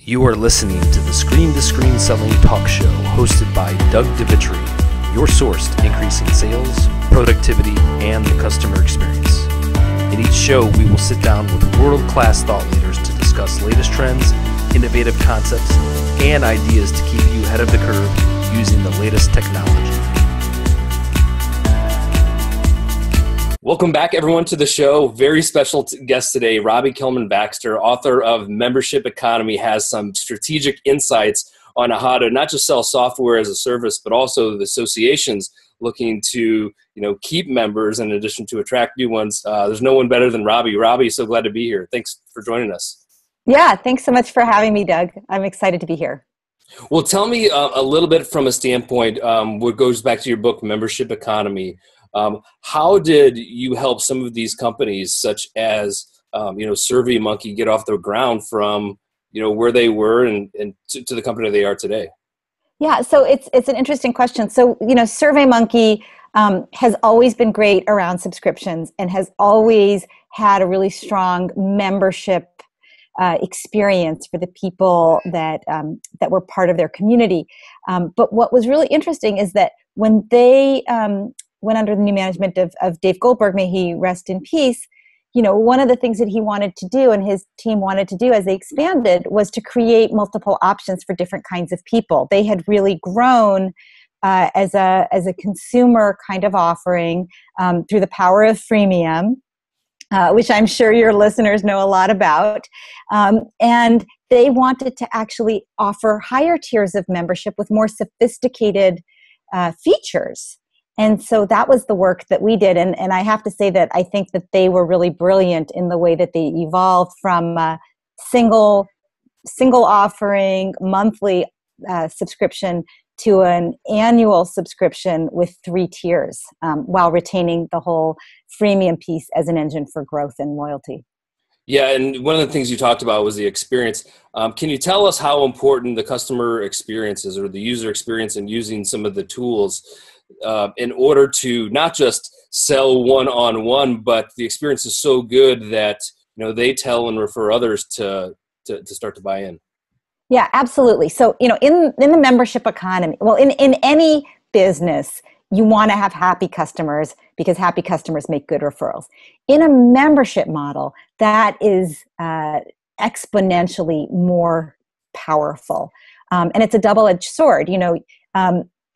You are listening to the Screen to Screen Selling Talk Show hosted by Doug DeVitri, your source to increasing sales, productivity, and the customer experience. In each show, we will sit down with world-class thought leaders to discuss latest trends, innovative concepts, and ideas to keep you ahead of the curve using the latest technology. Welcome back, everyone, to the show. Very special guest today, Robbie Kellman Baxter, author of Membership Economy, has some strategic insights on how to not just sell software as a service, but also the associations looking to keep members in addition to attract new ones. There's no one better than Robbie. Robbie, so glad to be here. Thanks for joining us. Yeah, thanks so much for having me, Doug. I'm excited to be here. Well, tell me a little bit from a standpoint, what goes back to your book, Membership Economy. How did you help some of these companies, such as SurveyMonkey, get off the ground from where they were and to the company they are today? Yeah, so it's an interesting question. So SurveyMonkey has always been great around subscriptions and has always had a really strong membership experience for the people that were part of their community. But what was really interesting is that when they went under the new management of Dave Goldberg, may he rest in peace, one of the things that he wanted to do and his team wanted to do as they expanded was to create multiple options for different kinds of people. They had really grown as a consumer kind of offering through the power of freemium, which I'm sure your listeners know a lot about. And they wanted to actually offer higher tiers of membership with more sophisticated features. And so that was the work that we did. And I have to say that I think that they were really brilliant in the way that they evolved from single offering, monthly subscription to an annual subscription with 3 tiers, while retaining the whole freemium piece as an engine for growth and loyalty. Yeah, and one of the things you talked about was the experience. Can you tell us how important the customer experience is, or the user experience in using some of the tools in order to not just sell one-on-one, but the experience is so good that they tell and refer others to start to buy in? Yeah, absolutely. So in the membership economy, well, in any business, you want to have happy customers because happy customers make good referrals. In a membership model, that is exponentially more powerful, and it's a double-edged sword.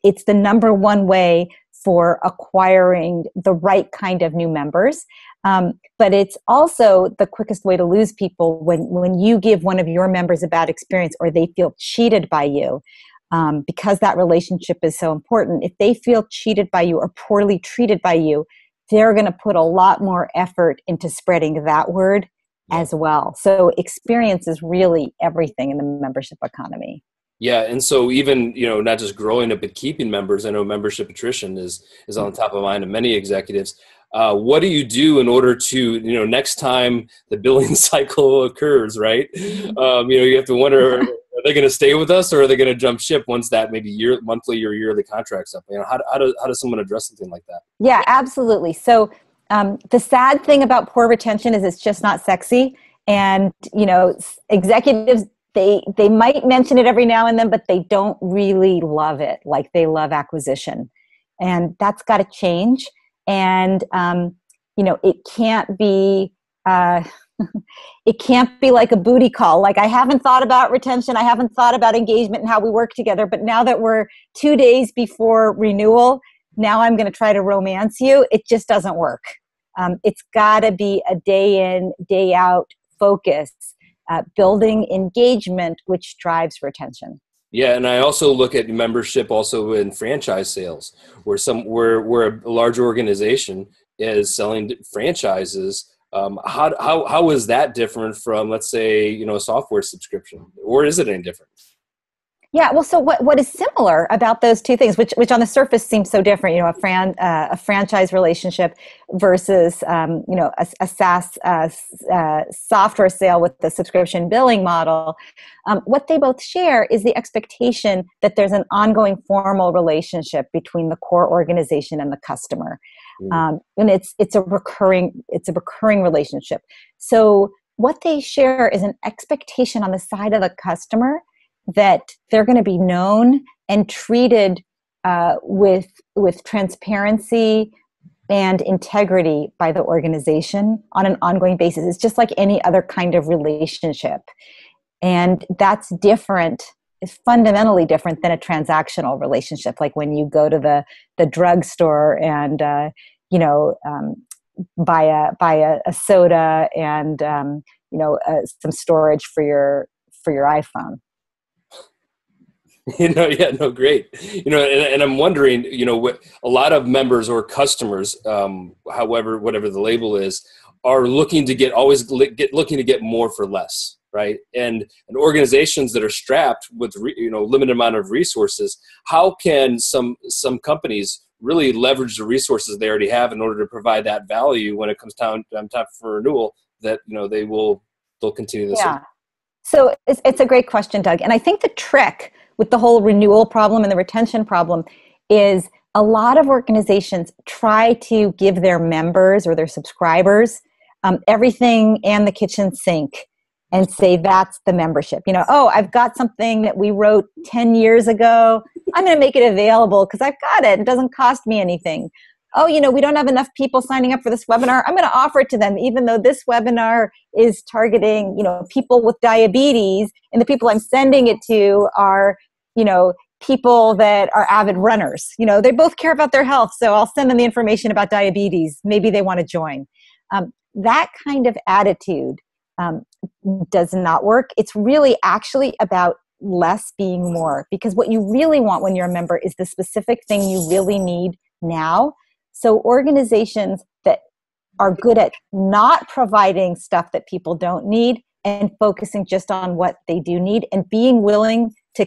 It's the number one way for acquiring the right kind of new members. But it's also the quickest way to lose people when you give one of your members a bad experience or they feel cheated by you, because that relationship is so important. If they feel cheated by you or poorly treated by you, they're going to put a lot more effort into spreading that word as well. So experience is really everything in the membership economy. Yeah, and so even, not just growing it, but keeping members. I know membership attrition is on top of mind of many executives. What do you do in order to, next time the billing cycle occurs, right? You have to wonder, are they going to stay with us or are they going to jump ship once that maybe monthly or yearly contract's up? How does someone address something like that? Yeah, absolutely. So the sad thing about poor retention is it's just not sexy. And, executives, they might mention it every now and then, but they don't really love it like they love acquisition. And that's got to change. And, it can't be, it can't be like a booty call. Like, I haven't thought about retention. I haven't thought about engagement and how we work together. But now that we're 2 days before renewal, now I'm going to try to romance you. It just doesn't work. It's got to be a day in, day out focus. Building engagement, which drives retention. Yeah, and I also look at membership also in franchise sales, where a large organization is selling franchises. How is that different from, let's say, a software subscription, or is it any different? Yeah, well, so what is similar about those two things, which on the surface seems so different, a franchise relationship versus, a SaaS software sale with the subscription billing model, what they both share is the expectation that there's an ongoing formal relationship between the core organization and the customer, and it's a recurring relationship. So what they share is an expectation on the side of the customer that they're going to be known and treated with transparency and integrity by the organization on an ongoing basis. It's just like any other kind of relationship. And that's different, is fundamentally different than a transactional relationship. Like when you go to the drugstore and, buy a soda and, some storage for your iPhone. Great. And I'm wondering, what a lot of members or customers, whatever the label is, are looking to get more for less, right? And organizations that are strapped with limited amount of resources, how can some companies really leverage the resources they already have in order to provide that value when it comes time for renewal? That they'll continue this. Yeah. So it's a great question, Doug. And I think the trick with the whole renewal problem and the retention problem is a lot of organizations try to give their members or their subscribers everything and the kitchen sink and say that's the membership. I've got something that we wrote 10 years ago. I'm going to make it available because I've got it. It doesn't cost me anything. We don't have enough people signing up for this webinar. I'm going to offer it to them, even though this webinar is targeting, people with diabetes, and the people I'm sending it to are, people that are avid runners. They both care about their health, so I'll send them the information about diabetes. Maybe they want to join. That kind of attitude does not work. It's really actually about less being more, because what you really want when you're a member is the specific thing you really need now. So organizations that are good at not providing stuff that people don't need and focusing just on what they do need and being willing to,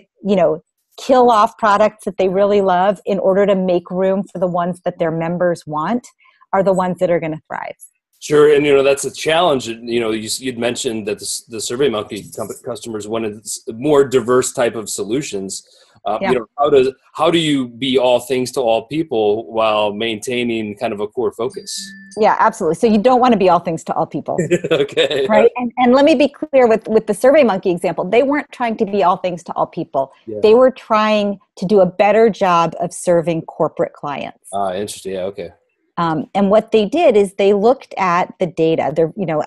kill off products that they really love in order to make room for the ones that their members want are the ones that are going to thrive. Sure, and that's a challenge. You'd mentioned that the SurveyMonkey customers wanted more diverse type of solutions. How do you be all things to all people while maintaining kind of a core focus? Yeah, absolutely. So you don't want to be all things to all people. Okay. Right. And let me be clear with the SurveyMonkey example. They weren't trying to be all things to all people. Yeah. They were trying to do a better job of serving corporate clients. Interesting. Yeah. Okay. And what they did is they looked at the data.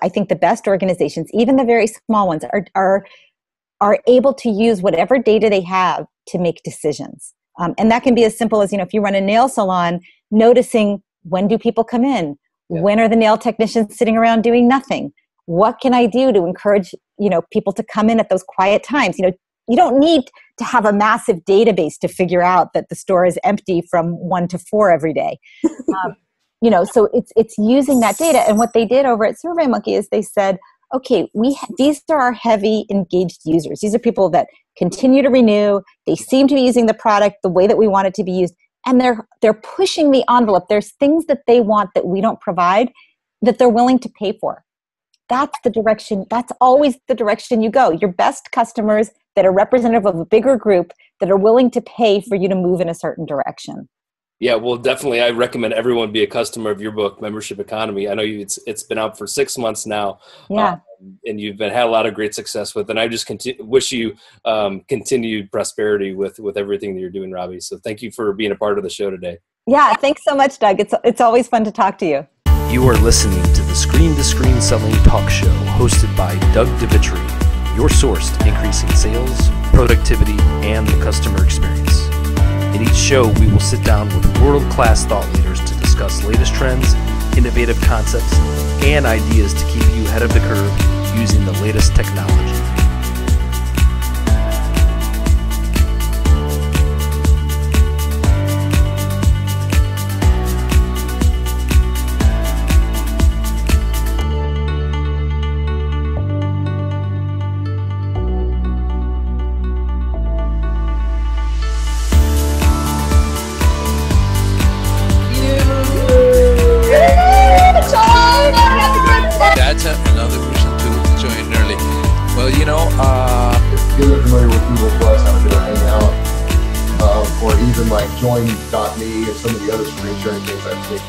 I think the best organizations, even the very small ones, are able to use whatever data they have to make decisions. And that can be as simple as, if you run a nail salon, noticing when do people come in? Yeah. When are the nail technicians sitting around doing nothing? What can I do to encourage, people to come in at those quiet times? You don't need to have a massive database to figure out that the store is empty from 1 to 4 every day. So it's using that data. And what they did over at SurveyMonkey is they said, okay, these are our heavy engaged users. These are people that continue to renew. They seem to be using the product the way that we want it to be used. And they're pushing the envelope. There's things that they want that we don't provide that they're willing to pay for. That's the direction. That's always the direction you go. Your best customers that are representative of a bigger group that are willing to pay for you to move in a certain direction. Yeah, well, definitely. I recommend everyone be a customer of your book, Membership Economy. I know it's been out for 6 months now. Yeah. And you've had a lot of great success with it. And I just wish you continued prosperity with everything that you're doing, Robbie. So thank you for being a part of the show today. Yeah, thanks so much, Doug. It's always fun to talk to you. You are listening to the Screen to Screen Selling Talk Show, hosted by Doug DeVitri, your source to increasing sales, productivity, and the customer experience. In each show, we will sit down with world-class thought leaders to discuss latest trends, innovative concepts, and ideas to keep you ahead of the curve using the latest technology. Another person to join early. Well, if you're familiar with Google Plus, how to do a Hangout, or even like Join.me or some of the other screen sharing things I've seen.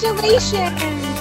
Congratulations.